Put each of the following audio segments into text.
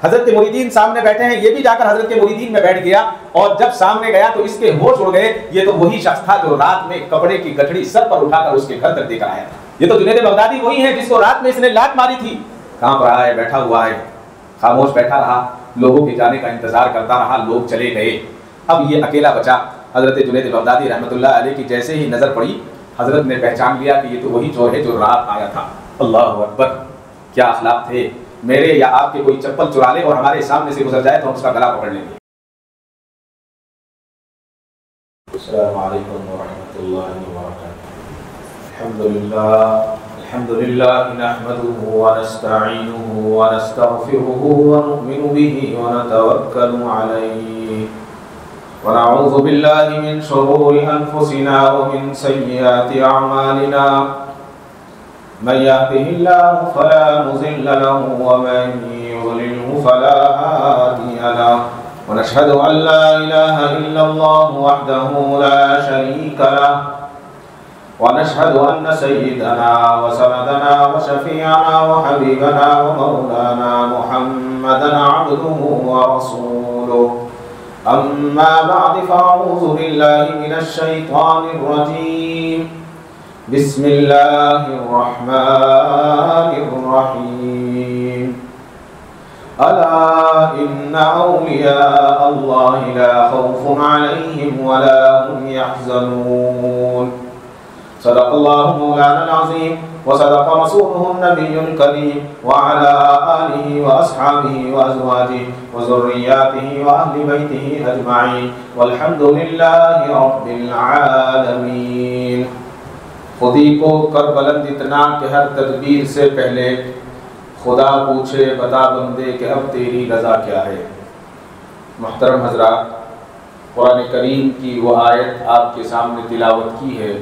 حضرت کے مریدین سامنے بیٹھے ہیں، یہ بھی جا کر حضرت کے مریدین میں بیٹھ گیا، اور جب سامنے گیا تو اس کے ہوش اڑ گئے، یہ تو وہی شخص تھا جو رات میں کپڑے کی گٹھڑی سر پر اٹھا کر اس کے گھر تک دے کر آیا تھا۔ یہ تو جنید بغدادی وہی ہے جس کو رات میں اس نے لات ماری تھی۔ کہاں پر آیا ہے؟ بیٹھا ہوا ہے، خاموش بیٹھا رہا، لوگوں کے جانے کا انتظار کرتا رہا، لوگ چلے گئے، اب یہ اکیلا بچا۔ حضرت جنید بغدادی رحمۃ اللہ علیہ کی جیسے ہی نظر پڑی، حضرت نے پہچان لیا کہ یہ تو وہی چور ہے جو رات آیا تھا۔ اللہ اکبر! کیا اخلاق تھے! میرے یا آپ کے کوئی چپل چرا لے اور ہمارے سامنے سے گزر جائے تو ہم اس کا گلا پکڑ لیں گے۔ السلام علیکم ورحمۃ اللہ وبرکاتہ۔ الحمد للہ نحمده ونستعینه ونستغفره ونؤمن به ونتوکل علیہ ونعوذ باللہ من شرور انفسنا ومن سیئات اعمالنا، من يهده الله فلا مضل له ومن يضلل فلا هادي له، ونشهد أن لا إله إلا الله وحده لا شريك له، ونشهد أن سيدنا وسندنا وشفيعنا وحبيبنا ومولانا محمدا عبده ورسوله، أما بعد فأعوذ بالله من الشيطان الرجيم، بسم اللہ الرحمن الرحیم، الا ان اولیاء اللہ لا خوف علیہم ولا هم يحزنون، صدق اللہ مولانا العظیم وصدق رسولہ النبی الکریم وعلى آلہ واصحابہ وازواجہ وذریاتہ واہل بیتہ اجمعین والحمد للہ رب العالمین۔ خودی کو کر بلند اتنا کہ ہر تدبیر سے پہلے خدا پوچھے بتا بندے کہ اب تیری رضا کیا ہے۔ محترم حضرات، قرآن کریم کی وہ آیت آپ کے سامنے تلاوت کی ہے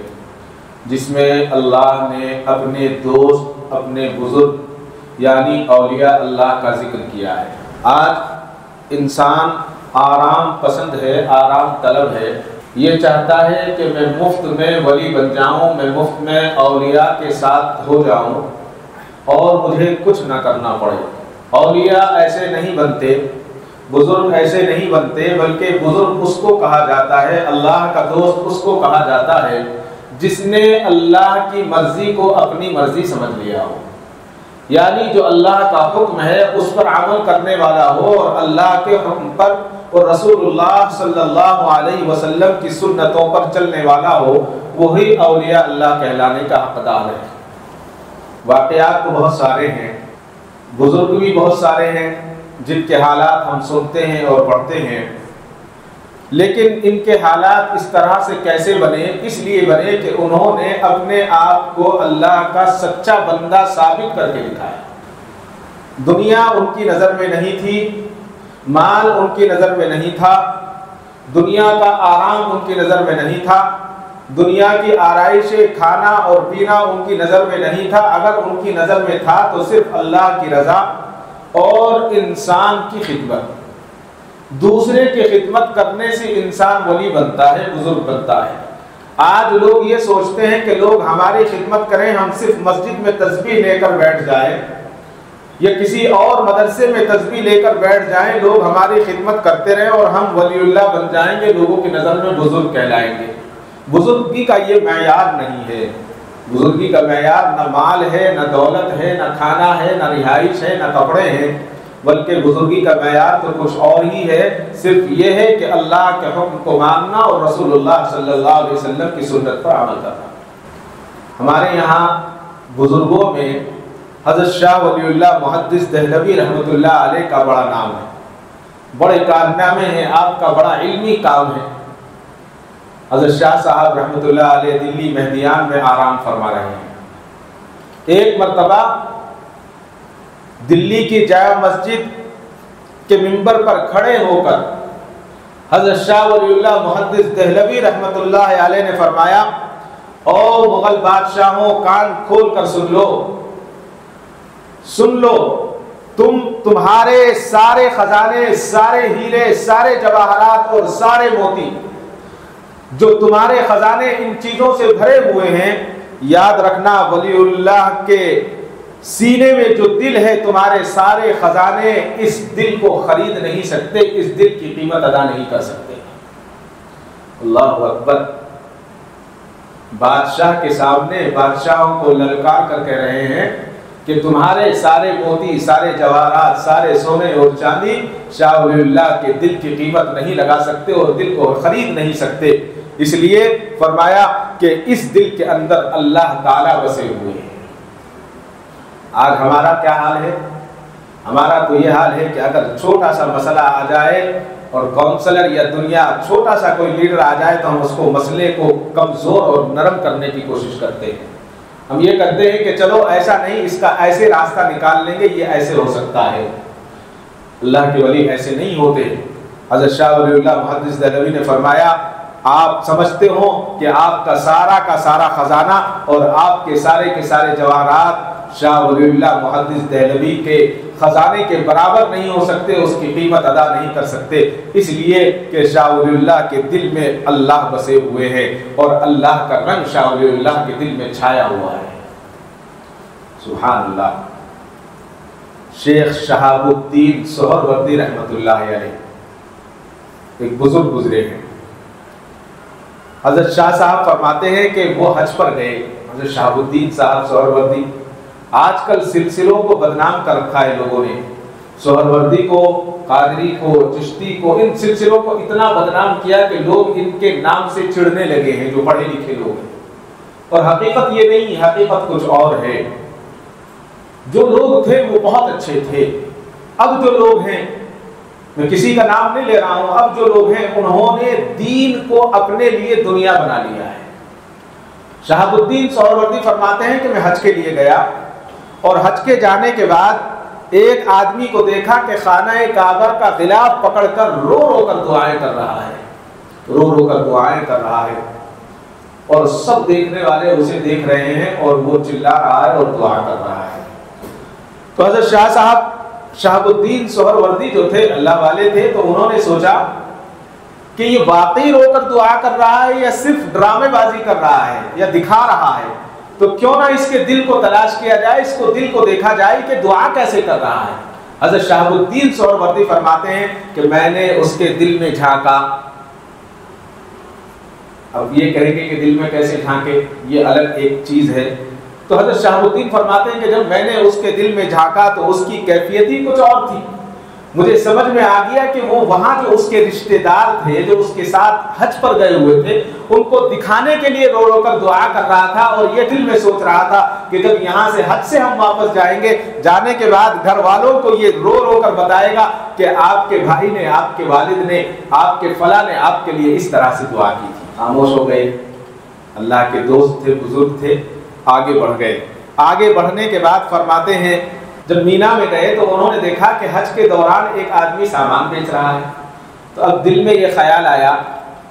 جس میں اللہ نے اپنے دوست، اپنے بزرگ یعنی اولیاء اللہ کا ذکر کیا ہے۔ آج انسان آرام پسند ہے، آرام طلب ہے، یہ چاہتا ہے کہ میں مفت میں ولی بن جاؤں، میں مفت میں اولیاء کے ساتھ ہو جاؤں اور مجھے کچھ نہ کرنا پڑے۔ اولیاء ایسے نہیں بنتے، بزرگ ایسے نہیں بنتے، بلکہ بزرگ اس کو کہا جاتا ہے، اللہ کا دوست اس کو کہا جاتا ہے جس نے اللہ کی مرضی کو اپنی مرضی سمجھ لیا ہو، یعنی جو اللہ کا حکم ہے اس پر عمل کرنے والا ہو اور اللہ کے حکم پر اور رسول اللہ صلی اللہ علیہ وسلم کی سنتوں پر چلنے والا ہو، وہی اولیاء اللہ کہلانے کا حقدار ہے۔ واقعات تو بہت سارے ہیں، بزرگ بھی بہت سارے ہیں جن کے حالات ہم سنتے ہیں اور پڑھتے ہیں، لیکن ان کے حالات اس طرح سے کیسے بنے؟ اس لیے بنے کہ انہوں نے اپنے آپ کو اللہ کا سچا بندہ ثابت کر کے دکھایا۔ دنیا ان کی نظر میں نہیں تھی، مال ان کی نظر میں نہیں تھا، دنیا کا آرام ان کی نظر میں نہیں تھا، دنیا کی آرائش کھانا اور پینا ان کی نظر میں نہیں تھا۔ اگر ان کی نظر میں تھا تو صرف اللہ کی رضا اور انسان کی خدمت۔ دوسرے کی خدمت کرنے سے انسان ولی بنتا ہے، بزرگ بنتا ہے۔ آج لوگ یہ سوچتے ہیں کہ لوگ ہماری خدمت کریں، ہم صرف مسجد میں تسبیح لے کر بیٹھ جائیں یا کسی اور مدرسے میں تسبیح لے کر بیٹھ جائیں، لوگ ہماری خدمت کرتے رہیں اور ہم ولی اللہ بن جائیں گے، لوگوں کی نظر میں بزرگ کہلائیں گے۔ بزرگی کا یہ معیار نہیں ہے۔ بزرگی کا معیار نہ مال ہے، نہ دولت ہے، نہ کھانا ہے، نہ رہائش ہے، نہ کپڑے ہیں، بلکہ بزرگی کا معیار تو کچھ اور ہی ہے۔ صرف یہ ہے کہ اللہ کے حکم کو ماننا اور رسول اللہ صلی اللہ علیہ وسلم کی سنت پر عمل کرنا۔ ہمارے یہاں بزرگوں میں حضرت شاہ ولی اللہ محدث دہلوی رحمۃ اللہ علیہ کا بڑا نام ہے، بڑے کارنامے ہیں، آپ کا بڑا علمی کام ہے۔ حضرت شاہ صاحب رحمۃ اللہ علیہ دلی مہدیان میں آرام فرما رہے ہیں۔ ایک مرتبہ دلی کی جامع مسجد کے منبر پر کھڑے ہو کر حضرت شاہ ولی اللہ محدث دہلوی رحمۃ اللہ علیہ نے فرمایا، او مغل بادشاہوں، کان کھول کر سن لو، سن لو، تمہارے سارے خزانے، سارے ہیرے، سارے جواہرات اور سارے موتی، جو تمہارے خزانے ان چیزوں سے بھرے ہوئے ہیں، یاد رکھنا ولی اللہ کے سینے میں جو دل ہے تمہارے سارے خزانے اس دل کو خرید نہیں سکتے، اس دل کی قیمت ادا نہیں کر سکتے۔ اللہ اکبر۔ بادشاہ کے سامنے بادشاہوں کو للکار کر کہہ رہے ہیں کہ تمہارے سارے موتی، سارے جواہرات، سارے سونے اور چاندی شاہ ولی اللہ کے دل کی قیمت نہیں لگا سکتے اور دل کو خرید نہیں سکتے۔ اس لیے فرمایا کہ اس دل کے اندر اللہ تعالیٰ بسے ہوئے ہیں۔ آج ہمارا کیا حال ہے؟ ہمارا تو یہ حال ہے کہ اگر چھوٹا سا مسئلہ آ جائے اور کونسلر یا دنیا چھوٹا سا کوئی لیڈر آ جائے تو ہم اس کو مسئلے کو کمزور اور نرم کرنے کی کوشش کرتے ہیں۔ ہم یہ کرتے ہیں کہ چلو ایسا نہیں، اس کا ایسے راستہ نکال لیں گے، یہ ایسے ہو سکتا ہے۔ اللہ کے ولی ایسے نہیں ہوتے۔ حضرت شاہ ولی اللہ محدث دہلوی نے فرمایا آپ سمجھتے ہو کہ آپ کا سارا خزانہ اور آپ کے سارے جواہرات شاہ ولی اللہ محدث دہلوی کے خزانے کے برابر نہیں ہو سکتے، اس کی قیمت ادا نہیں کر سکتے، اس لیے کہ شاہ ولی اللہ کے دل میں اللہ بسے ہوئے ہیں اور اللہ کا رنگ شاہ ولی اللہ کے دل میں چھایا ہوا ہے۔ سبحان اللہ۔ شیخ شہاب الدین سہروردی رحمۃ اللہ علیہ ایک بزرگ گزرے ہیں۔ حضرت شاہ صاحب فرماتے ہیں کہ وہ حج پر گئے، حضرت شہاب الدین صاحب سہروردی۔ آج کل سلسلوں کو بدنام کر رکھا ہے لوگوں نے، سہروردی کو، قادری کو، چشتی کو، ان سلسلوں کو اتنا بدنام کیا کہ لوگ ان کے نام سے چڑھنے لگے ہیں، جو پڑھے لکھے لوگ ہیں۔ اور حقیقت یہ نہیں، حقیقت کچھ اور ہے۔ جو لوگ تھے وہ بہت اچھے تھے، اب جو لوگ ہیں، میں کسی کا نام نہیں لے رہا ہوں، اب جو لوگ ہیں انہوں نے دین کو اپنے لیے دنیا بنا لیا ہے۔ شہاب الدین سہروردی فرماتے ہیں کہ میں حج کے لیے گیا اور حج کے جانے کے بعد ایک آدمی کو دیکھا کہ خانہ کعبہ کا غلاف پکڑ کر رو رو کر دعائیں کر رہا ہے، اور سب دیکھنے والے اسے دیکھ رہے ہیں اور وہ چلا رہا ہے اور دعا کر رہا ہے۔ تو حضرت شاہ صاحب شہاب الدین سہروردی جو تھے اللہ والے تھے، تو انہوں نے سوچا کہ یہ واقعی رو کر دعا کر رہا ہے یا صرف ڈرامے بازی کر رہا ہے یا دکھا رہا ہے، تو کیوں نہ اس کے دل کو تلاش کیا جائے، اس کو دل کو دیکھا جائے کہ دعا کیسے کر رہا ہے۔ حضرت شہاب الدین سہروردی فرماتے ہیں کہ میں نے اس کے دل میں جھانکا۔ اب یہ کہیں گے کہ دل میں کیسے جھانکے، یہ الگ ایک چیز ہے۔ تو حضرت شہاب الدین فرماتے ہیں کہ جب میں نے اس کے دل میں جھانکا تو اس کی کیفیت ہی کچھ اور تھی۔ مجھے سمجھ میں آ گیا کہ وہ وہاں جو اس کے رشتہ دار تھے، جو اس کے ساتھ حج پر گئے ہوئے تھے، ان کو دکھانے کے لیے رو رو کر دعا کر رہا تھا، اور یہ دل میں سوچ رہا تھا کہ جب یہاں سے حج سے ہم واپس جائیں گے، جانے کے بعد گھر والوں کو یہ رو رو کر بتائے گا کہ آپ کے بھائی نے، آپ کے والد نے، آپ کے فلاں نے آپ کے لیے اس طرح سے دعا کی تھی۔ خاموش ہو گئے۔ اللہ کے دوست تھے، بزرگ تھے، آگے بڑھ گئے۔ آگے بڑھنے کے بعد فرماتے ہیں جب مینا میں گئے تو انہوں نے دیکھا کہ حج کے دوران ایک آدمی سامان بیچ رہا ہے۔ تو اب دل میں یہ خیال آیا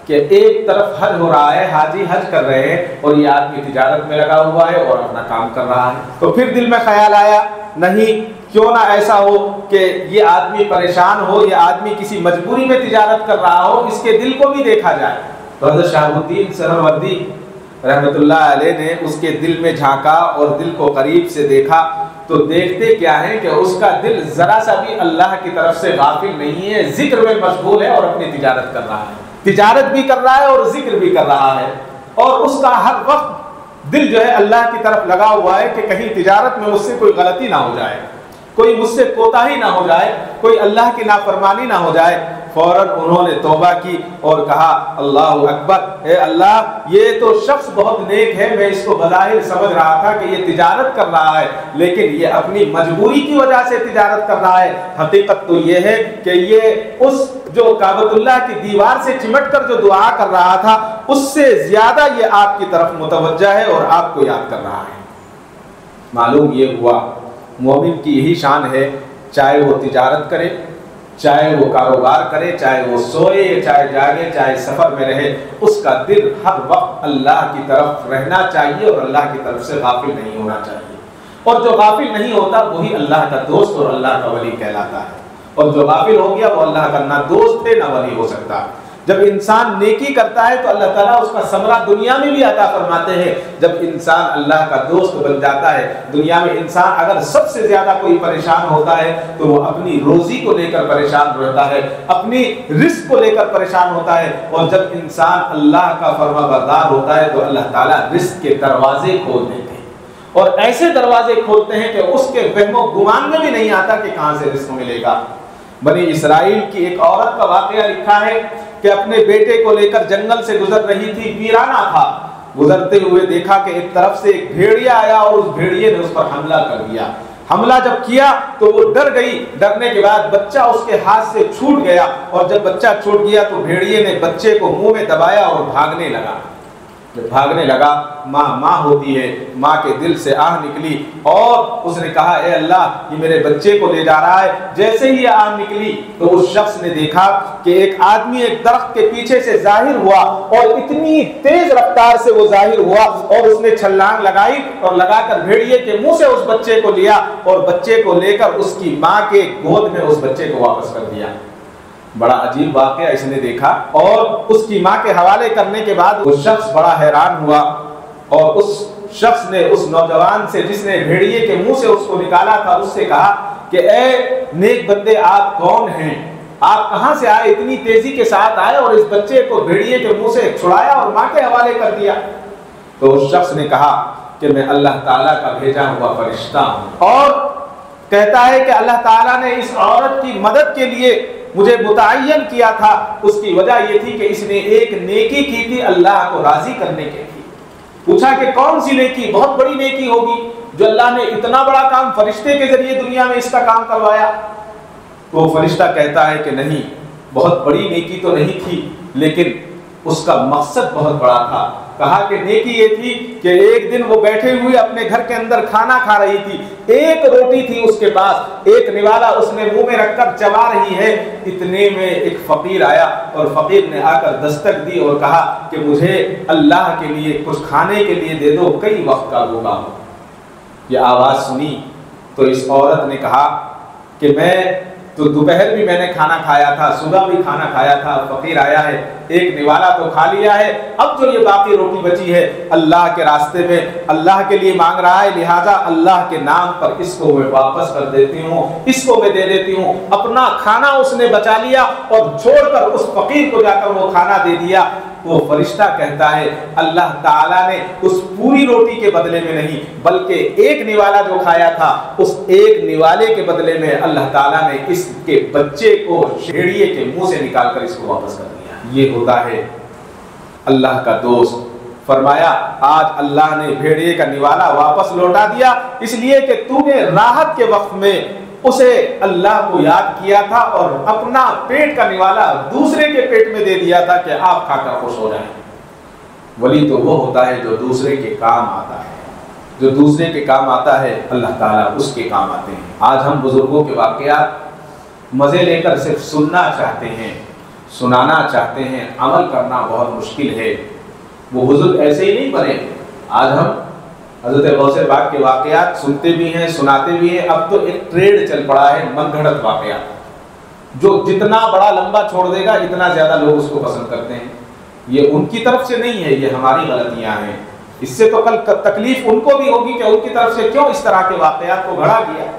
کہ ایک طرف حج ہو رہا ہے، حاجی حج کر رہے ہیں، اور یہ آدمی تجارت میں لگا ہوا ہے اور اپنا کام کر رہا ہے۔ تو پھر دل میں خیال آیا نہیں، کیوں نہ ایسا ہو کہ یہ آدمی پریشان ہو، یہ آدمی کسی مجبوری میں تجارت کر رہا ہو، اس کے دل کو بھی دیکھا جائے۔ تو حضرت شہاب الدین سہروردی رحمۃ اللہ علیہ نے اس کے دل میں جھانکا اور دل کو قریب سے دیکھا، تو دیکھتے کیا ہے کہ اس کا دل ذرا سا بھی اللہ کی طرف سے غافل نہیں ہے، ذکر میں مشغول ہے اور اپنی تجارت کر رہا ہے، تجارت بھی کر رہا ہے اور ذکر بھی کر رہا ہے، اور اس کا ہر وقت دل جو ہے اللہ کی طرف لگا ہوا ہے کہ کہیں تجارت میں مجھ سے کوئی غلطی نہ ہو جائے، کوئی مجھ سے کوتاہی نہ ہو جائے، کوئی اللہ کی نافرمانی نہ ہو جائے۔ فوراً انہوں نے توبہ کی اور کہا اللہ اکبر، اے اللہ یہ تو شخص بہت نیک ہے، میں اس کو بظاہر سمجھ رہا تھا کہ یہ تجارت کر رہا ہے، لیکن یہ اپنی مجبوری کی وجہ سے تجارت کر رہا ہے۔ حقیقت تو یہ ہے کہ یہ اس جو کعبۃ اللہ کی دیوار سے چمٹ کر جو دعا کر رہا تھا، اس سے زیادہ یہ آپ کی طرف متوجہ ہے اور آپ کو یاد کر رہا ہے۔ معلوم یہ ہوا مومن کی یہی شان ہے، چاہے وہ تجارت کرے، چاہے وہ کاروبار کرے، چاہے وہ سوئے، چاہے جاگے، چاہے سفر میں رہے، اس کا دل ہر وقت اللہ کی طرف رہنا چاہیے اور اللہ کی طرف سے غافل نہیں ہونا چاہیے۔ اور جو غافل نہیں ہوتا وہی اللہ کا دوست اور اللہ کا ولی کہلاتا ہے، اور جو غافل ہو گیا وہ اللہ کا نہ دوست ہے نہ ولی ہو سکتا۔ جب انسان نیکی کرتا ہے تو اللہ تعالیٰ اس کا ثمرہ دنیا میں بھی عطا فرماتے ہیں. جب انسان اللہ کا دوست بن جاتا ہے، دنیا میں انسان اگر سب سے زیادہ کوئی پریشان ہوتا ہے تو وہ اپنی روزی کو لے کر پریشان رہتا ہے، اپنی رزق کو لے کر پریشان ہوتا ہے. اور جب انسان اللہ کا فرما بردار ہوتا ہے تو اللہ تعالیٰ رزق کے دروازے کھول دیتے ہیں، اور ایسے دروازے کھولتے ہیں کہ اس کے وہم و گمان میں بھی نہیں آتا کہ کہاں سے رزق ملے گا. بنی اسرائیل کی ایک عورت کا واقعہ لکھا ہے کہ اپنے بیٹے کو لے کر جنگل سے گزر رہی تھی، ویرانہ تھا. گزرتے ہوئے دیکھا کہ ایک طرف سے ایک بھیڑیا آیا اور اس بھیڑیے نے اس پر حملہ کر دیا. حملہ جب کیا تو وہ ڈر گئی. ڈرنے کے بعد بچہ اس کے ہاتھ سے چھوٹ گیا، اور جب بچہ چھوٹ گیا تو بھیڑیے نے بچے کو منہ میں دبایا اور بھاگنے لگا. جب بھاگنے لگا، ماں ہوتی ہے، ماں کے دل سے آہ نکلی اور اس نے کہا اے اللہ یہ میرے بچے کو لے جا رہا ہے. جیسے ہی آہ نکلی تو اس شخص نے دیکھا کہ ایک آدمی ایک درخت کے پیچھے سے ظاہر ہوا، اور اتنی تیز رفتار سے وہ ظاہر ہوا اور اس نے چھلانگ لگائی اور لگا کر بھیڑیے کے منہ سے اس بچے کو لیا اور بچے کو لے کر اس کی ماں کے گود میں اس بچے کو واپس کر دیا. بڑا عجیب واقعہ اس نے دیکھا، اور اس کی ماں کے حوالے کرنے کے بعد وہ شخص بڑا حیران ہوا، اور اس شخص نے اس نوجوان سے جس نے بھیڑیے کے منہ سے اس کو نکالا تھا اس سے کہا کہ اے نیک بندے آپ کون ہیں، آپ کہاں سے آئے، اتنی تیزی کے ساتھ آئے اور اس بچے کو بھیڑیے کے منہ سے چھڑایا اور ماں کے حوالے کر دیا. تو اس شخص نے کہا کہ میں اللہ تعالیٰ کا بھیجا ہوا فرشتہ ہوں، اور کہتا ہے کہ اللہ تعالیٰ نے اس عورت کی مدد کے لیے مجھے متعین کیا تھا. اس کی وجہ یہ تھی کہ اس نے ایک نیکی کی تھی اللہ کو راضی کرنے کے لیے. پوچھا کہ کون سی نیکی؟ بہت بڑی نیکی ہوگی جو اللہ نے اتنا بڑا کام فرشتے کے ذریعے دنیا میں اس کا کام کروایا. تو فرشتہ کہتا ہے کہ نہیں، بہت بڑی نیکی تو نہیں تھی، لیکن اس کا مقصد بہت بڑا تھا. کہا کہ نیکی یہ تھی کہ ایک دن وہ بیٹھے ہوئے اپنے گھر کے اندر کھانا کھا رہی تھی، ایک روٹی تھی اس کے پاس، ایک نوالا اس نے منہ میں رکھ کر چبا رہی ہے. اتنے میں ایک فقیر آیا اور فقیر نے آ کر دستک دی اور کہا کہ مجھے اللہ کے لیے کچھ کھانے کے لیے دے دو، کئی وقت کا بھوکا ہوں. یہ آواز سنی تو اس عورت نے کہا کہ میں تو دوپہر بھی میں نے کھانا کھایا تھا، صبح بھی کھانا کھایا تھا، فقیر آیا ہے، ایک نوالا تو کھا لیا ہے، اب جو یہ باقی روٹی بچی ہے اللہ کے راستے میں اللہ کے لیے مانگ رہا ہے، لہذا اللہ کے نام پر اس کو میں واپس کر دیتی ہوں، اس کو میں دے دیتی ہوں. اپنا کھانا اس نے بچا لیا اور چھوڑ کر اس فقیر کو جا کر وہ کھانا دے دیا. وہ فرشتہ کہتا ہے اللہ تعالیٰ نے اس پوری روٹی کے بدلے میں نہیں بلکہ ایک نوالا جو کھایا تھا اس ایک نوالے کے بدلے میں اللہ تعالیٰ نے اس کے بچے کو بھیڑیے کے منہ سے نکال کر اس کو واپس کر دیا. یہ ہوتا ہے اللہ کا دوست. فرمایا آج اللہ نے بھیڑیے کا نوالا واپس لوٹا دیا اس لیے کہ تو نے راحت کے وقت میں اسے اللہ کو یاد کیا تھا اور اپنا پیٹ کا نوالا دوسرے کے پیٹ میں دے دیا تھا کہ آپ کھا کر خوش ہو جائیں. ولی تو وہ ہوتا ہے جو دوسرے کے کام آتا ہے، جو دوسرے کے کام آتا ہے اللہ تعالیٰ اس کے کام آتے ہیں. آج ہم بزرگوں کے واقعات مزے لے کر صرف سننا چاہتے ہیں، سنانا چاہتے ہیں، عمل کرنا بہت مشکل ہے. وہ بزرگ ایسے ہی نہیں بنے. آج ہم حضرت غوث پاک کے واقعات سنتے بھی ہیں، سناتے بھی ہیں. اب تو ایک ٹریڈ چل پڑا ہے من گھڑت واقعات، جو جتنا بڑا لمبا چھوڑ دے گا اتنا زیادہ لوگ اس کو پسند کرتے ہیں. یہ ان کی طرف سے نہیں ہے، یہ ہماری غلطیاں ہیں. اس سے تو کل تکلیف ان کو بھی ہوگی کہ ان کی طرف سے کیوں اس طرح کے واقعات کو گھڑا گیا،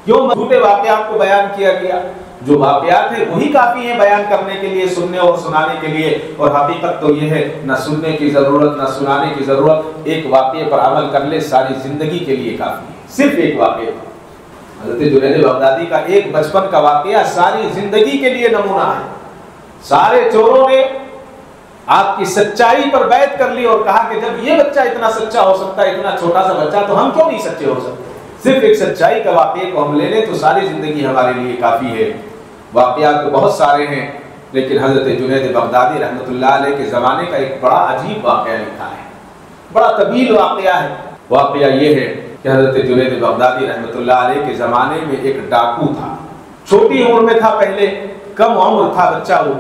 کیوں جھوٹے واقعات کو بیان کیا گیا. جو واقعات ہیں وہی کافی ہیں بیان کرنے کے لیے، سننے اور سنانے کے لیے. اور حقیقت تو یہ ہے نہ سننے کی ضرورت نہ سنانے کی ضرورت. ایک واقعے پر عمل کر لے ساری زندگی کے لیے کافی ہے. صرف ایک واقعہ حضرت جنید بغدادی کا ایک بچپن کا واقعہ ساری زندگی کے لیے نمونہ ہے. سارے چوروں نے آپ کی سچائی پر بیعت کر لی اور کہا کہ جب یہ بچہ اتنا سچا ہو سکتا ہے، اتنا چھوٹا سا بچہ، تو ہم کیوں نہیں سچے ہو سکتے. صرف ایک سچائی کا واقعے کو ہم لے لیں تو ساری زندگی ہمارے لیے کافی ہے. واقعات تو بہت سارے ہیں لیکن حضرت جنید بغدادی رحمۃ اللہ علیہ کے زمانے کا ایک بڑا عجیب واقعہ لکھا ہے، بڑا طویل واقعہ ہے. واقعہ یہ ہے کہ حضرت جنید بغدادی رحمۃ اللہ علیہ کے زمانے میں ایک ڈاکو تھا. چھوٹی عمر میں تھا، پہلے کم عمر تھا بچہ. وہ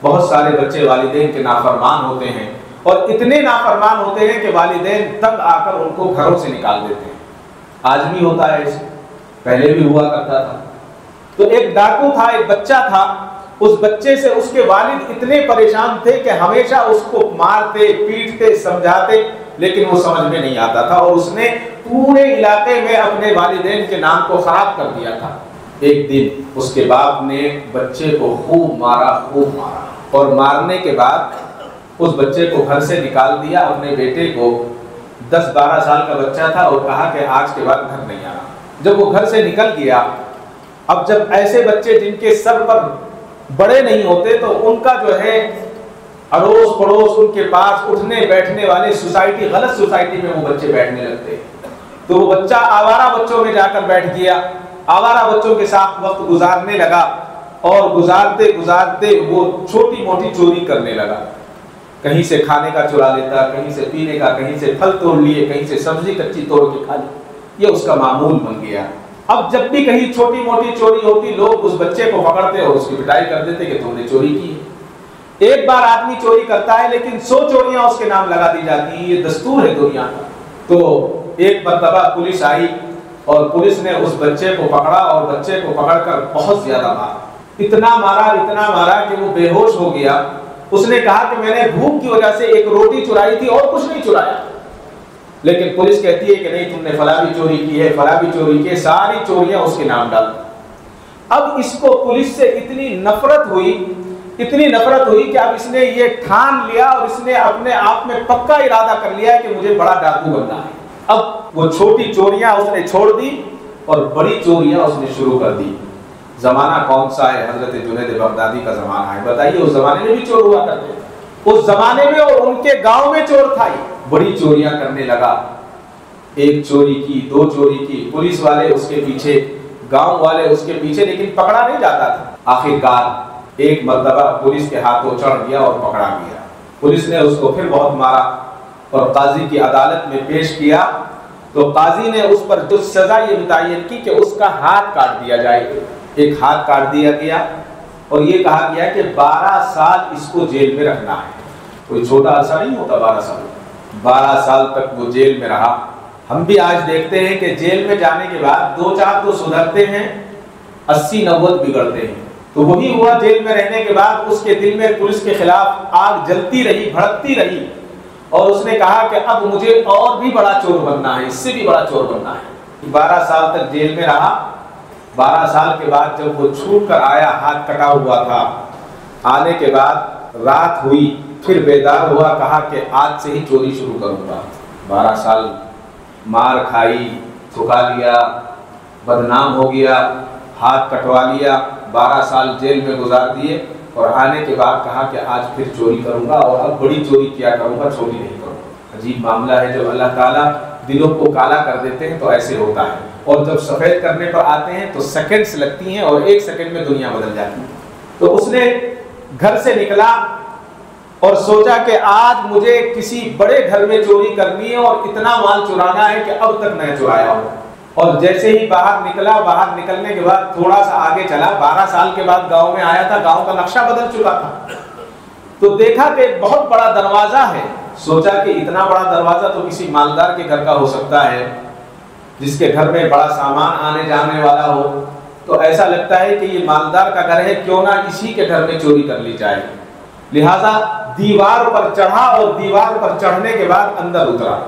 بہت سارے بچے والدین کے نافرمان ہوتے ہیں اور اتنے نافرمان ہوتے ہیں کہ والدین تنگ آ کر ان کو گھروں سے نکال دیتے ہیں. آج بھی ہوتا ہے ایسے، پہلے بھی ہوا کرتا تھا. تو ایک ڈاکو تھا، ایک بچہ تھا اس بچے سے اس کے والد اتنے پریشان تھے کہ ہمیشہ اس کو مارتے پیٹتے سمجھاتے، لیکن وہ سمجھ میں نہیں آتا تھا، اور اس نے پورے علاقے میں اپنے والدین کے نام کو خراب کر دیا تھا۔ ایک دن اس کے باپ نے بچے کو خوب مارا، اور مارنے کے بعد اس بچے کو گھر سے نکال دیا، اپنے بیٹے کو 10-12 سال کا بچہ تھا، اور کہا کہ آج کے بعد گھر نہیں آنا۔ جب وہ گھر سے نکل گیا، اب جب ایسے بچے جن کے سر پر بڑے نہیں ہوتے تو ان کا جو ہے اڑوس پڑوس ان کے پاس اٹھنے بیٹھنے والے سوسائٹی، غلط سوسائٹی میں وہ بچے بیٹھنے لگتے، تو وہ بچہ آوارہ بچوں میں جا کر بیٹھ گیا، آوارہ بچوں کے ساتھ وقت گزارنے لگا، اور گزارتے گزارتے وہ چھوٹی موٹی چوری کرنے لگا، کہیں سے کھانے کا چرا لیتا، کہیں سے پینے کا، کہیں سے پھل توڑ لیے، کہیں سے سبزی کچی توڑ کے کھا لی، یہ اس کا معمول بن گیا۔ اب جب بھی کہیں چھوٹی موٹی چوری ہوتی، لوگ اس بچے کو پکڑتے اور اس کی پٹائی کر دیتے کہ تم نے چوری کی ہے۔ ایک بار آدمی چوری کرتا ہے لیکن 100 چوریاں اس کے نام لگا دی جاتی ہیں، یہ دستور ہے دنیا کا۔ تو ایک مرتبہ پولیس آئی اور پولیس نے اس بچے کو پکڑا، اور بچے کو پکڑ کر بہت زیادہ مارا، اتنا مارا کہ وہ بے ہوش ہو گیا۔ اس نے کہا کہ میں نے بھوک کی وجہ سے ایک روٹی چرائی تھی اور کچھ نہیں چرایا، لیکن پولیس کہتی ہے کہ نہیں، تم نے فلاں بھی چوری کی ہے، فلاں بھی چوری کی ہے، ساری چوریاں اس کے نام ڈال۔ اب اس کو پولیس سے اتنی نفرت ہوئی کہ اب اس نے یہ ٹھان لیا، اور اس نے اپنے آپ میں پکا ارادہ کر لیا کہ مجھے بڑا ڈاکو بننا ہے۔ اب وہ چھوٹی چوریاں اس نے چھوڑ دی اور بڑی چوریاں اس نے شروع کر دی۔ زمانہ کون سا ہے؟ حضرت جنید بغدادی کا زمانہ ہے۔ بتائیے اس زمانے میں بھی چور ہوا کرتے، اس زمانے میں اور ان کے گاؤں میں چور تھا، بڑی چوریاں کرنے لگا، ایک چوری کی، 2 چوری کی، پولیس والے اس کے پیچھے، گاؤں والے اس کے پیچھے، لیکن پکڑا نہیں جاتا تھا۔ آخرکار ایک مرتبہ پولیس کے ہاتھوں چڑھ گیا اور پکڑا گیا۔ پولیس نے اس کو پھر بہت مارا اور قاضی کی عدالت میں پیش کیا، تو قاضی نے اس پر جو سزا یہ متعین کی کہ اس کا ہاتھ کاٹ دیا جائے۔ ایک ہاتھ کاٹ دیا گیا اور یہ کہا گیا کہ 12 سال اس کو جیل میں رکھنا ہے۔ کوئی چھوٹا عرصہ نہیں ہوتا 12 سال، 12 سال تک وہ جیل میں رہا۔ ہم بھی آج دیکھتے ہیں کہ جیل میں جانے کے بعد 2-4 تو سدھرتے ہیں، 80-90 بگڑتے ہیں۔ تو وہی ہوا، جیل میں رہنے کے بعد اس کے دل میں پولیس کے خلاف آگ جلتی رہی، بھڑکتی رہی، اور اس نے کہا کہ اب مجھے اور بھی بڑا چور بننا ہے، اس سے بھی بڑا چور بننا ہے۔ 12 سال تک جیل میں رہا۔ 12 سال کے بعد جب وہ چھوٹ کر آیا، ہاتھ کٹا ہوا تھا، آنے کے بعد رات ہوئی، پھر بیدار ہوا، کہا کہ آج سے ہی چوری شروع کروں گا۔ 12 سال مار کھائی، تھکا لیا، بدنام ہو گیا، ہاتھ کٹوا لیا، 12 سال جیل میں گزار دیے، اور آنے کے بعد کہا کہ آج پھر چوری کروں گا، اور اب بڑی چوری کیا کروں گا، چھوٹی نہیں کروں گا۔ عجیب معاملہ ہے، جب اللہ تعالیٰ دلوں کو کالا کر دیتے ہیں تو ایسے ہوتا ہے، اور جب سفید کرنے پر آتے ہیں تو سیکنڈز لگتی ہیں، اور 1 سیکنڈ میں دنیا بدل جاتی ہے۔ تو اس نے گھر سے نکلا اور سوچا کہ آج مجھے کسی بڑے گھر میں چوری کرنی ہے اور اتنا مال چرانا ہے کہ اب تک میں چرایا ہوں۔ اور جیسے ہی باہر نکلا، باہر نکلنے کے بعد تھوڑا سا آگے چلا، 12 سال کے بعد گاؤں میں آیا تھا، گاؤں کا نقشہ بدل چکا تھا، تو دیکھا کہ بہت بڑا دروازہ ہے۔ سوچا کہ اتنا بڑا دروازہ تو کسی مالدار کے گھر کا ہو سکتا ہے، جس کے گھر میں بڑا سامان آنے جانے والا ہو، تو ایسا لگتا ہے کہ یہ مالدار کا گھر ہے، کیوں نہ اسی کے گھر میں چوری کر لی جائے۔ لہذا دیوار پر چڑھا، اور دیوار پر چڑھنے کے بعد اندر اترا،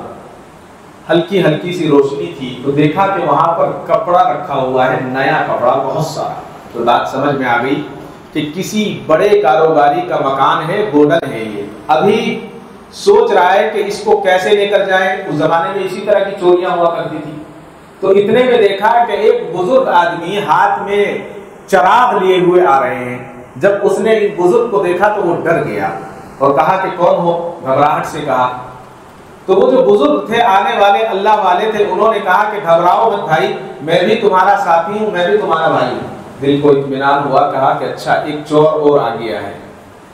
ہلکی ہلکی سی روشنی تھی، تو دیکھا کہ وہاں پر کپڑا رکھا ہوا ہے، نیا کپڑا بہت سارا۔ تو بات سمجھ میں آ گئی کہ کسی بڑے کاروباری کا مکان ہے، گوڈن ہے یہ۔ ابھی سوچ رہا ہے کہ اس کو کیسے لے کر جائیں۔ اس زمانے میں اسی طرح کی چوریاں ہوا کرتی تھی۔ تو اتنے میں دیکھا کہ ایک بزرگ آدمی ہاتھ میں چراغ لیے ہوئے آ رہے ہیں۔ جب اس نے ایک بزرگ کو دیکھا تو وہ ڈر گیا اور کہا کہ کون ہو؟ گھبراہٹ سے کہا۔ تو وہ جو بزرگ تھے، آنے والے اللہ والے تھے، انہوں نے کہا کہ گھبراؤ مت بھائی، میں بھی تمہارا ساتھی ہوں، میں بھی تمہارا بھائی ہوں۔ دل کو اطمینان ہوا، کہا کہ اچھا ایک چور اور آ گیا ہے۔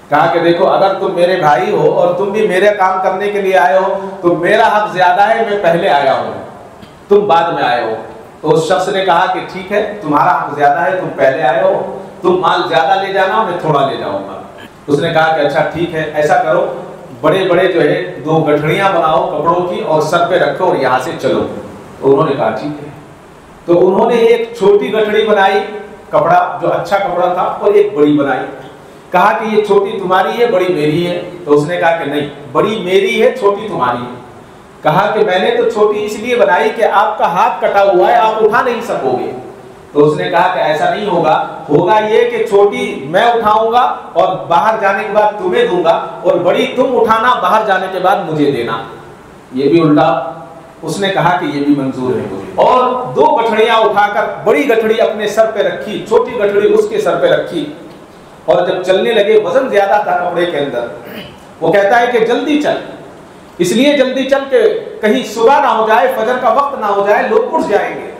کہا کہ دیکھو، اگر تم میرے بھائی ہو اور تم بھی میرے کام کرنے کے لیے آئے ہو تو میرا حق زیادہ ہے، میں پہلے آیا ہوں، تم بعد میں آئے ہو۔ تو اس شخص نے کہا کہ ٹھیک ہے، تمہارا حق زیادہ ہے، تم پہلے آئے ہو، تم مال زیادہ لے جانا، میں تھوڑا لے جاؤں گا۔ اس نے کہا کہ اچھا ٹھیک ہے، ایسا کرو، بڑے بڑے جو ہے 2 گٹھڑیاں بناؤ کپڑوں کی اور سر پہ رکھو اور یہاں سے چلو۔ تو انہوں نے کہا ٹھیک ہے۔ تو انہوں نے ایک چھوٹی گٹھڑی بنائی کپڑا جو اچھا کپڑا تھا اور ایک بڑی بنائی. کہا کہ یہ چھوٹی تمہاری ہے بڑی میری ہے. تو اس نے کہا کہ نہیں، بڑی میری ہے چھوٹی تمہاری ہے. کہا کہ میں نے تو چھوٹی اس لیے بنائی کہ آپ کا ہاتھ کٹا ہوا ہے، آپ اٹھا نہیں سکو گے. تو اس نے کہا کہ ایسا نہیں ہوگا، ہوگا یہ کہ چھوٹی میں اٹھاؤں گا اور باہر جانے کے بعد تمہیں دوں گا، اور بڑی تم اٹھانا باہر جانے کے بعد مجھے دینا. یہ بھی الٹا. اس نے کہا کہ یہ بھی منظور ہے مجھے. اور 2 گٹھڑیاں اٹھا کر بڑی گٹھڑی اپنے سر پہ رکھی، چھوٹی گٹھڑی اس کے سر پہ رکھی. اور جب چلنے لگے، وزن زیادہ تھا کپڑے کے اندر. وہ کہتا ہے کہ جلدی چل، اس لیے جلدی چل کہ کہیں صبح نہ ہو جائے، فجر کا وقت نہ ہو جائے، لوگ اٹھ جائیں گے،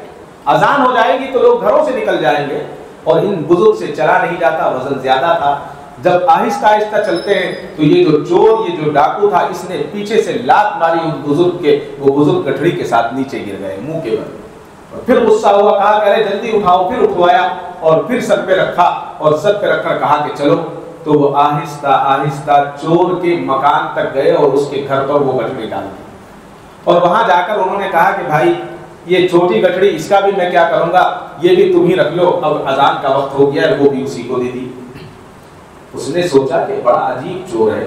اذان ہو جائے گی تو لوگ گھروں سے نکل جائیں گے. اور ان بزرگ سے چلا نہیں جاتا، وزن زیادہ تھا. جب آہستہ آہستہ چلتے ہیں تو یہ جو چور، یہ جو ڈاکو تھا، اس نے پیچھے سے لات ماری ان بزرگ کے. وہ بزرگ گٹھڑی کے ساتھ نیچے گر گئے منہ کے بل. اور پھر غصہ ہوا، کہا کہ ارے جلدی اٹھاؤ. پھر اٹھوایا اور پھر سر پہ رکھا اور سر پہ رکھ کر کہا کہ چلو. تو وہ آہستہ آہستہ چور کے مکان تک گئے اور اس کے گھر پر وہ گٹھڑی ڈال دی. اور وہاں جا کر انہوں نے کہا کہ بھائی یہ چھوٹی گٹھڑی، اس کا بھی میں کیا کروں گا، یہ بھی تم ہی رکھ لو، اب اذان کا وقت ہو گیا ہے. وہ بھی اسی کو دے دی. اس نے سوچا کہ بڑا عجیب چور ہے،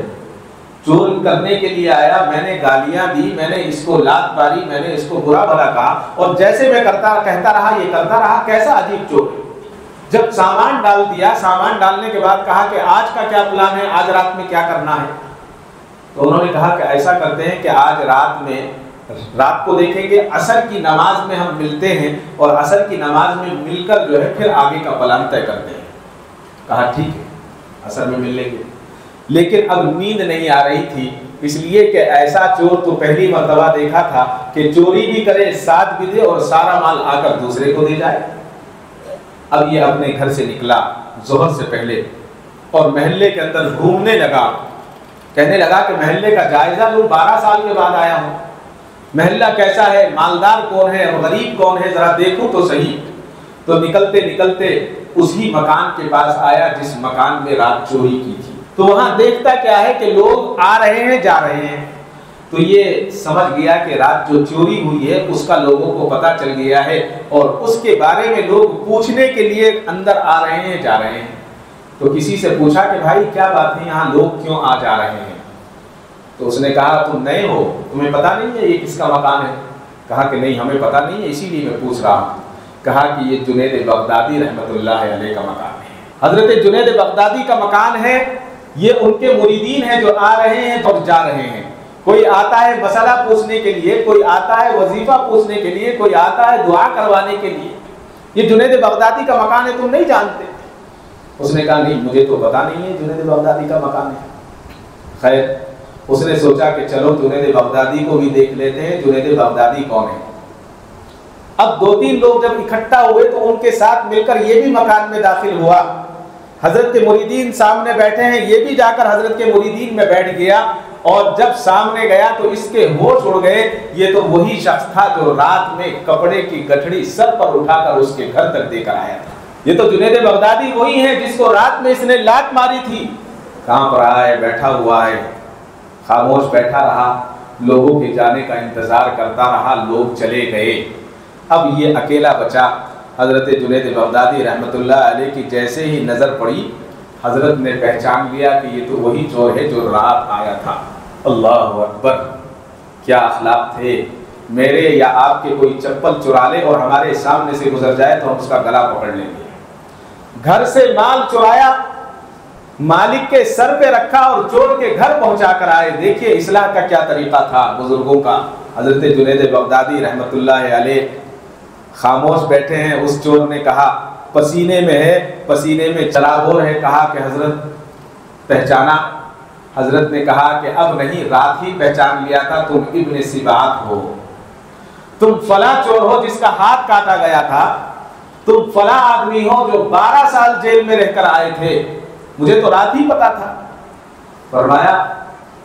چور کرنے کے لیے آیا، میں نے گالیاں دی، میں نے اس کو لات ماری، میں نے اس کو برا بھلا کہا، اور جیسے میں کہتا رہا یہ کرتا رہا. کیسا عجیب چور ہے. جب سامان ڈال دیا، سامان ڈالنے کے بعد کہا کہ آج کا کیا پلان ہے، آج رات میں کیا کرنا ہے. تو انہوں نے کہا کہ ایسا کرتے ہیں کہ آج رات کو دیکھیں گے، عصر کی نماز میں ہم ملتے ہیں، اور عصر کی نماز میں مل کر جو ہے پھر آگے کا پلان طے کرتے ہیں. کہا ٹھیک ہے، عصر میں مل لیں گے. لیکن اب نیند نہیں آ رہی تھی، اس لیے کہ ایسا چور تو پہلی مرتبہ دیکھا تھا کہ چوری بھی کرے، ساتھ بھی دے، اور سارا مال آ کر دوسرے کو دے جائے. اب یہ اپنے گھر سے نکلا ظہر سے پہلے اور محلے کے اندر گھومنے لگا. کہنے لگا کہ محلے کا جائزہ لوں، 12 سال کے بعد آیا ہوں، محلہ کیسا ہے، مالدار کون ہے اور غریب کون ہے، ذرا دیکھوں تو صحیح. تو نکلتے نکلتے اسی مکان کے پاس آیا جس مکان میں رات چوری کی تھی. تو وہاں دیکھتا کیا ہے کہ لوگ آ رہے ہیں جا رہے ہیں. تو یہ سمجھ گیا کہ رات جو چوری ہوئی ہے اس کا لوگوں کو پتہ چل گیا ہے، اور اس کے بارے میں لوگ پوچھنے کے لیے اندر آ رہے ہیں جا رہے ہیں. تو کسی سے پوچھا کہ بھائی کیا بات ہے، یہاں لوگ کیوں آ جا رہے ہیں. تو اس نے کہا تم نئے ہو، تمہیں پتہ نہیں ہے یہ کس کا مکان ہے. کہا کہ نہیں ہمیں پتہ نہیں ہے، اسی لیے میں پوچھ رہا ہوں. کہا کہ یہ جنید بغدادی رحمت اللہ علیہ کا مکان ہے. حضرت جنید بغدادی کا مکان ہے. یہ ان کے مریدین ہیں جو آ رہے ہیں اور جا رہے ہیں. کوئی آتا ہے مسئلہ پوچھنے کے لیے، کوئی آتا ہے وظیفہ پوچھنے کے لیے، کوئی آتا ہے دعا کروانے کے لیے. یہ جنید بغدادی کا مکان ہے، تم نہیں جانتے. اس نے کہا نہیں مجھے تو پتہ نہیں ہے جنید بغدادی کا مکان ہے. خیر اس نے سوچا کہ چلو جنید بغدادی کو بھی دیکھ لیتے ہیں، جنید بغدادی کون ہے. اب 2-3 لوگ جب اکٹھا ہوئے تو ان کے ساتھ مل کر یہ بھی مکان میں داخل ہوا. حضرت کے مریدین سامنے بیٹھے ہیں، یہ بھی جا کر حضرت کے مریدین میں بیٹھ گیا. اور جب سامنے گیا تو اس کے ہوش اڑ گئے. یہ تو وہی شخص تھا جو رات میں کپڑے کی گٹھڑی سر پر اٹھا کر اس کے گھر تک دے کر آیا تھا. یہ تو جنید بغدادی وہی ہے جس کو رات میں اس نے لات ماری تھی. کہاں پر آیا ہے، بیٹھا ہوا ہے، خاموش بیٹھا رہا، لوگوں کے جانے کا انتظار کرتا رہا. لوگ چلے گئے، اب یہ اکیلا بچا. حضرت جنید بغدادی رحمت اللہ علیہ کی جیسے ہی نظر پڑی، حضرت نے پہچان لیا کہ یہ تو وہی چور ہے جو رات آیا تھا. اللہ اکبر، کیا اخلاق تھے. میرے یا آپ کے کوئی چپل چرا لے اور ہمارے سامنے سے گزر جائے تو ہم اس کا گلا پکڑ لیں گے. گھر سے مال چرایا، مالک کے سر پہ رکھا اور چور کے گھر پہنچا کر آئے. دیکھیے اصلاح کا کیا طریقہ تھا بزرگوں کا. حضرت جنید بغدادی رحمت اللہ علیہ خاموش بیٹھے ہیں. اس چور نے کہا پسینے میں ہے، پسینے میں چراغور ہے. کہا کہ حضرت پہچانا. حضرت نے کہا کہ اب نہیں، رات ہی پہچان لیا تھا، تم ابن سبات ہو، تم فلاں چور ہو جس کا ہاتھ کاٹا گیا تھا، تم فلاں آدمی ہو جو 12 سال جیل میں رہ کر آئے تھے. مجھے تو رات ہی پتا تھا. فرمایا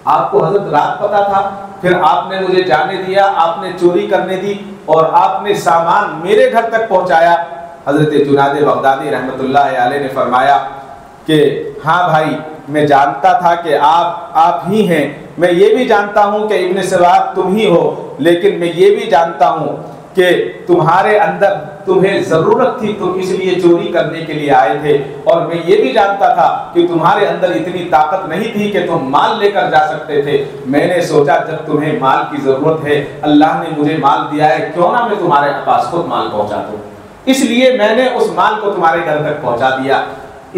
آپ کو حضرت رات پتا تھا، پھر آپ نے مجھے جانے دیا، آپ نے چوری کرنے دی اور آپ نے سامان میرے گھر تک پہنچایا. حضرت جنید بغدادی رحمت اللہ علیہ نے فرمایا کہ ہاں بھائی میں جانتا تھا کہ آپ ہی ہیں. میں یہ بھی جانتا ہوں کہ ابن سبات تم ہی ہو، لیکن میں یہ بھی جانتا ہوں کہ تمہارے اندر تمہیں ضرورت تھی، تم اس لیے چوری کرنے کے لیے آئے تھے، اور میں یہ بھی جانتا تھا کہ تمہارے اندر اتنی طاقت نہیں تھی کہ تم مال لے کر جا سکتے تھے۔ میں نے سوچا جب تمہیں مال کی ضرورت ہے، اللہ نے مجھے مال دیا ہے، کیوں نہ میں تمہارے پاس خود مال پہنچا دوں، اس لیے میں نے اس مال کو تمہارے گھر تک پہنچا دیا۔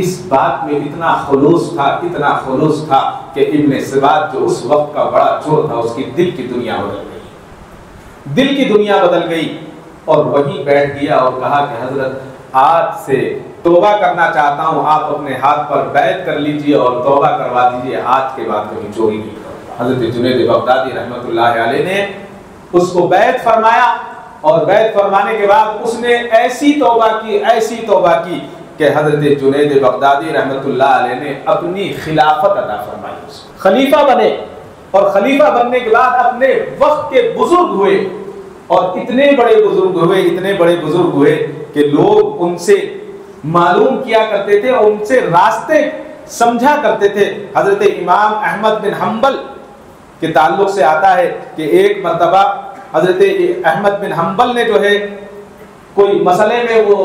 اس بات میں اتنا خلوص تھا، اتنا خلوص تھا کہ ابن سبات جو اس وقت کا بڑا چور تھا، اس کی دل کی دنیا بدل گئی، دل کی دنیا بدل گئی، اور وہیں بیٹھ گیا اور کہا کہ حضرت آج سے توبہ کرنا چاہتا ہوں، آپ اپنے ہاتھ پر بیعت کر لیجئے اور توبہ کروا دیجئے، آج کے بعد کبھی چوری نہیں کروں گا۔ حضرت جنید بغدادی رحمۃ اللہ علیہ نے اس کو بیعت فرمایا، اور بیعت فرمانے کے بعد اس نے ایسی توبہ کی کہ حضرت جنید بغدادی رحمۃ اللہ علیہ نے اپنی خلافت عطا فرمائی، خلیفہ بنے، اور خلیفہ بننے کے بعد اپنے وقت کے بزرگ ہوئے، اور اتنے بڑے بزرگ ہوئے کہ لوگ ان سے معلوم کیا کرتے تھے، ان سے راستے سمجھا کرتے تھے۔ حضرت امام احمد بن حنبل کے تعلق سے آتا ہے کہ ایک مرتبہ حضرت احمد بن حنبل نے جو ہے کوئی مسئلے میں وہ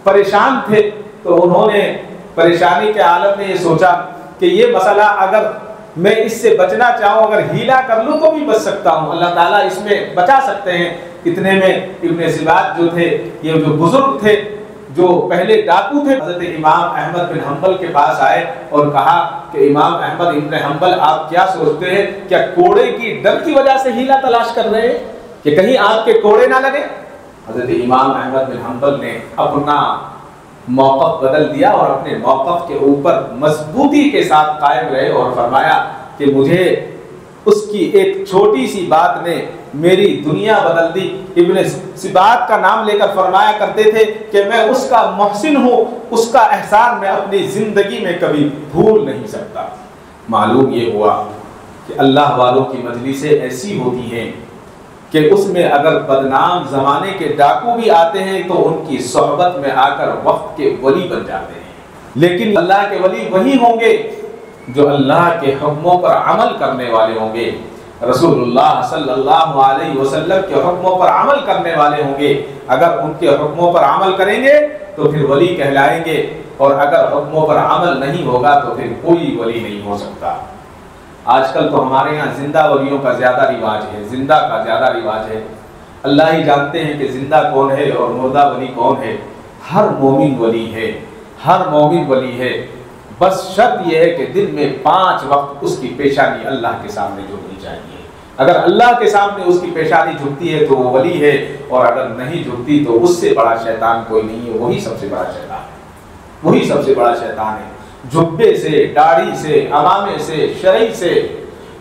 پریشان تھے، تو انہوں نے پریشانی کے عالم میں یہ سوچا کہ یہ مسئلہ اگر میں اس سے بچنا چاہوں، اگر ہیلا کر لوں تو بھی بچ سکتا ہوں، اللہ تعالیٰ اس میں بچا سکتے ہیں۔ اتنے میں ابن سبات جو تھے، یہ جو بزرگ تھے، جو پہلے ڈاکو تھے، حضرت امام احمد بن حنبل کے پاس آئے اور کہا کہ امام احمد بن حنبل آپ کیا سوچتے ہیں، کیا کوڑے کی ڈر کی وجہ سے ہیلا تلاش کر رہے ہیں کہ کہیں آپ کے کوڑے نہ لگے؟ حضرت امام احمد بن حنبل نے اپنا موقف بدل دیا اور اپنے موقف کے اوپر مضبوطی کے ساتھ قائم رہے، اور فرمایا کہ مجھے اس کی ایک چھوٹی سی بات نے میری دنیا بدل دی۔ ابن سبات کا نام لے کر فرمایا کرتے تھے کہ میں اس کا محسن ہوں، اس کا احسان میں اپنی زندگی میں کبھی بھول نہیں سکتا۔ معلوم یہ ہوا کہ اللہ والوں کی مجلسیں ایسی ہوتی ہیں کہ اس میں اگر بدنام زمانے کے ڈاکو بھی آتے ہیں تو ان کی صحبت میں آ کر وقت کے ولی بن جاتے ہیں، لیکن اللہ کے ولی وہی ہوں گے جو اللہ کے حکموں پر عمل کرنے والے ہوں گے، رسول اللہ صلی اللہ علیہ وسلم کے حکموں پر عمل کرنے والے ہوں گے۔ اگر ان کے حکموں پر عمل کریں گے تو پھر ولی کہلائیں گے، اور اگر حکموں پر عمل نہیں ہوگا تو پھر کوئی ولی نہیں ہو سکتا۔ آج کل تو ہمارے ہاں زندہ ولیوں کا زیادہ رواج ہے، زندہ کا زیادہ رواج ہے۔ اللہ ہی جانتے ہیں کہ زندہ کون ہے اور مردہ ولی کون ہے۔ ہر مومن ولی ہے، ہر مومن ولی ہے، بس شرط یہ ہے کہ دن میں 5 وقت اس کی پیشانی اللہ کے سامنے جھکنی چاہیے۔ اگر اللہ کے سامنے اس کی پیشانی جھکتی ہے تو وہ ولی ہے، اور اگر نہیں جھکتی تو اس سے بڑا شیطان کوئی نہیں ہے، وہی سب سے بڑا شیطان ہے، وہی سب سے بڑا شیطان ہے۔ جھبے سے، داڑھی سے، امامے سے، شرعی سے،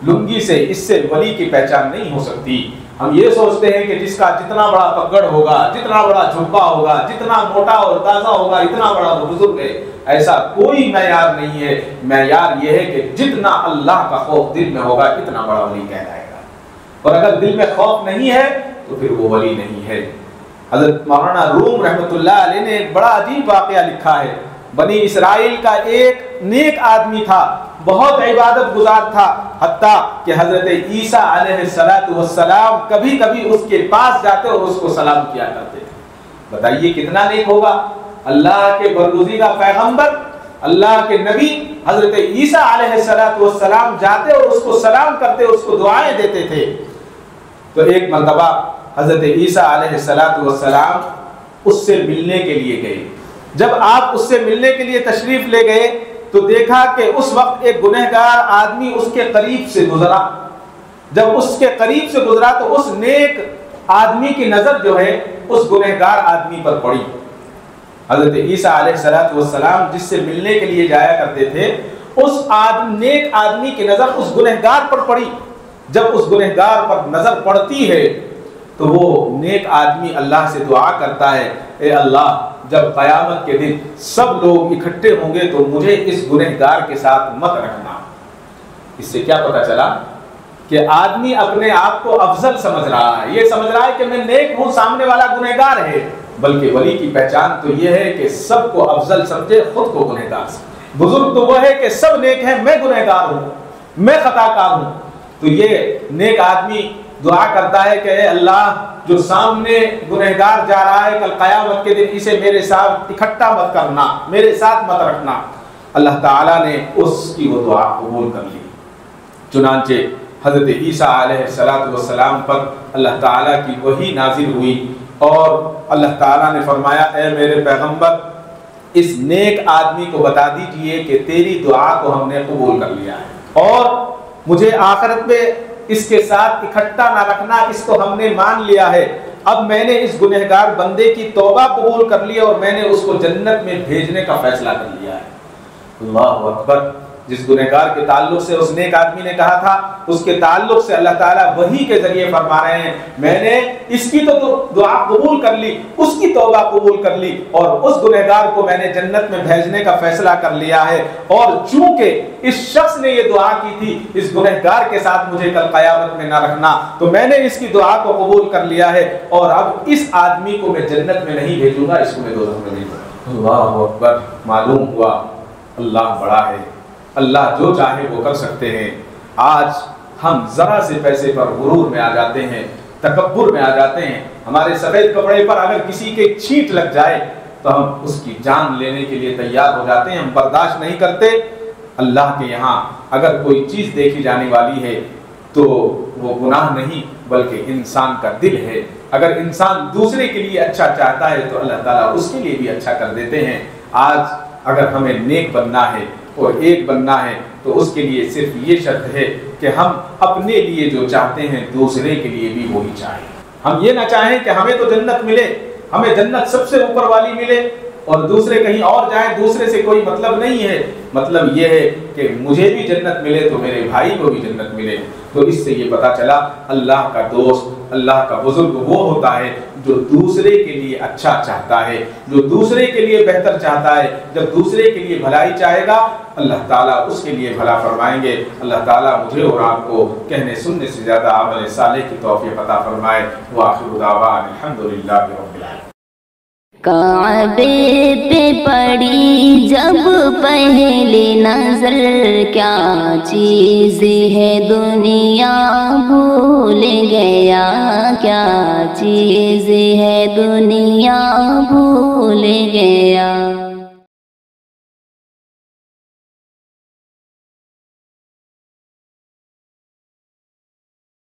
لنگی سے، اس سے ولی کی پہچان نہیں ہو سکتی۔ ہم یہ سوچتے ہیں کہ جس کا جتنا بڑا پگڑ ہوگا، جتنا بڑا جھبا ہوگا، جتنا موٹا اور تازہ ہوگا، اتنا بڑا وہ بزرگ ہے۔ ایسا کوئی معیار نہیں ہے، معیار یہ ہے کہ جتنا اللہ کا خوف دل میں ہوگا اتنا بڑا ولی کہلائے گا، اور اگر دل میں خوف نہیں ہے تو پھر وہ ولی نہیں ہے۔ حضرت مولانا روم رحمۃ اللہ علیہ نے ایک بڑا عجیب واقعہ لکھا ہے۔ بنی اسرائیل کا ایک نیک آدمی تھا، بہت عبادت گزار تھا، حتیٰ کہ حضرت عیسیٰ علیہ السلام کبھی کبھی اس کے پاس جاتے اور اس کو سلام کیا کرتے تھے۔ بتائیے کتنا نیک ہوگا۔ اللہ کے برگزیدہ پیغمبر، اللہ کے نبی حضرت عیسیٰ علیہ السلام جاتے اور اس کو سلام کرتے، اس کو دعائیں دیتے تھے۔ تو ایک مرتبہ حضرت عیسیٰ علیہ السلام اس سے ملنے کے لیے گئے۔ جب آپ اس سے ملنے کے لیے تشریف لے گئے تو دیکھا کہ اس وقت ایک گنہگار آدمی اس کے قریب سے گزرا۔ جب اس کے قریب سے گزرا تو اس نیک آدمی کی نظر جو ہے اس گنہگار آدمی پر پڑی۔ حضرت عیسیٰ علیہ السلام جس سے ملنے کے لیے جایا کرتے تھے، اس نیک آدمی کی نظر اس گنہگار پر پڑی۔ جب اس گنہگار پر نظر پڑتی ہے تو وہ نیک آدمی اللہ سے دعا کرتا ہے، اے اللہ جب قیامت کے دن سب لوگ اکٹھے ہوں گے تو مجھے اس گنہگار کے ساتھ مت رکھنا۔ اس سے کیا پتہ چلا کہ آدمی اپنے آپ کو افضل سمجھ رہا ہے، یہ سمجھ رہا ہے کہ میں نیک ہوں، سامنے والا گنہگار ہے، بلکہ ولی کی پہچان تو یہ ہے کہ سب کو افضل سمجھے، خود کو گنہگار سمجھے۔ بزرگ تو وہ ہے کہ سب نیک ہیں، میں گنہگار ہوں، میں خطا کار ہوں۔ تو یہ نیک آدمی دعا کرتا ہے کہ اے اللہ جو سامنے گنہگار جا رہا ہے کل قیامت کے دن اسے میرے ساتھ اکٹھا مت کرنا، میرے ساتھ مت رکھنا۔ اللہ تعالیٰ نے اس کی وہ دعا قبول کر لی۔ چنانچہ حضرت عیسیٰ علیہ السلام پر اللہ تعالیٰ کی وحی نازل ہوئی اور اللہ تعالیٰ نے فرمایا اے میرے پیغمبر اس نیک آدمی کو بتا دیجئے کہ تیری دعا کو ہم نے قبول کر لیا ہے اور مجھے آخرت میں اس کے ساتھ اکٹھا نہ رکھنا، اس کو ہم نے مان لیا ہے۔ اب میں نے اس گنہگار بندے کی توبہ قبول کر لی اور میں نے اس کو جنت میں بھیجنے کا فیصلہ کر لیا ہے۔ اللہ اکبر۔ جس گنہگار کے تعلق سے اس نیک آدمی نے کہا تھا اس کے تعلق سے اللہ تعالیٰ وحی کے ذریعے فرما رہے ہیں میں نے اس کی تو دعا قبول کر لی، اس کی توبہ قبول کر لی اور اس گنہگار کو میں نے جنت میں بھیجنے کا فیصلہ کر لیا ہے۔ اور چونکہ اس شخص نے یہ دعا کی تھی اس گنہگار کے ساتھ مجھے کل قیامت میں نہ رکھنا، تو میں نے اس کی دعا کو قبول کر لیا ہے اور اب اس آدمی کو میں جنت میں نہیں بھیجوں گا، اس کو میں دوزخ میں نہیں بھیجوں گا۔ اللہ اکبر۔ معلوم ہوا اللہ بڑا ہے، اللہ جو چاہے وہ کر سکتے ہیں۔ آج ہم ذرا سے پیسے پر غرور میں آ جاتے ہیں، تکبر میں آ جاتے ہیں۔ ہمارے سفید کپڑے پر اگر کسی کے چھینٹ لگ جائے تو ہم اس کی جان لینے کے لیے تیار ہو جاتے ہیں، ہم برداشت نہیں کرتے۔ اللہ کے یہاں اگر کوئی چیز دیکھی جانے والی ہے تو وہ گناہ نہیں بلکہ انسان کا دل ہے۔ اگر انسان دوسرے کے لیے اچھا چاہتا ہے تو اللہ تعالیٰ اس کے لیے بھی اچھا کر دیتے ہیں۔ آج اگر ہمیں نیک بننا ہے اور ایک بننا ہے تو اس کے لیے صرف یہ شرط ہے کہ ہم اپنے لیے جو چاہتے ہیں دوسرے کے لیے بھی وہی چاہیں۔ ہم یہ نہ چاہیں کہ ہمیں تو جنت ملے، ہمیں جنت سب سے اوپر والی ملے اور دوسرے کہیں اور جائیں، دوسرے سے کوئی مطلب نہیں ہے۔ مطلب یہ ہے کہ مجھے بھی جنت ملے تو میرے بھائی کو بھی جنت ملے۔ تو اس سے یہ پتا چلا اللہ کا دوست، اللہ کا بزرگ وہ ہوتا ہے جو دوسرے کے لیے اچھا چاہتا ہے، جو دوسرے کے لیے بہتر چاہتا ہے۔ جب دوسرے کے لیے بھلائی چاہے گا اللہ تعالیٰ اس کے لیے بھلا فرمائیں گے۔ اللہ تعالیٰ مجھے اور آپ کو کہنے سننے سے زیادہ عمل صالح کی توفیق عطا فرمائے۔ وآخر دعوانا الحمدللہ رب العالمین۔ کعبے پہ پڑی جب پہلی نظر کیا چیز ہے دنیا بھول گیا، کیا چیز ہے دنیا بھول گیا۔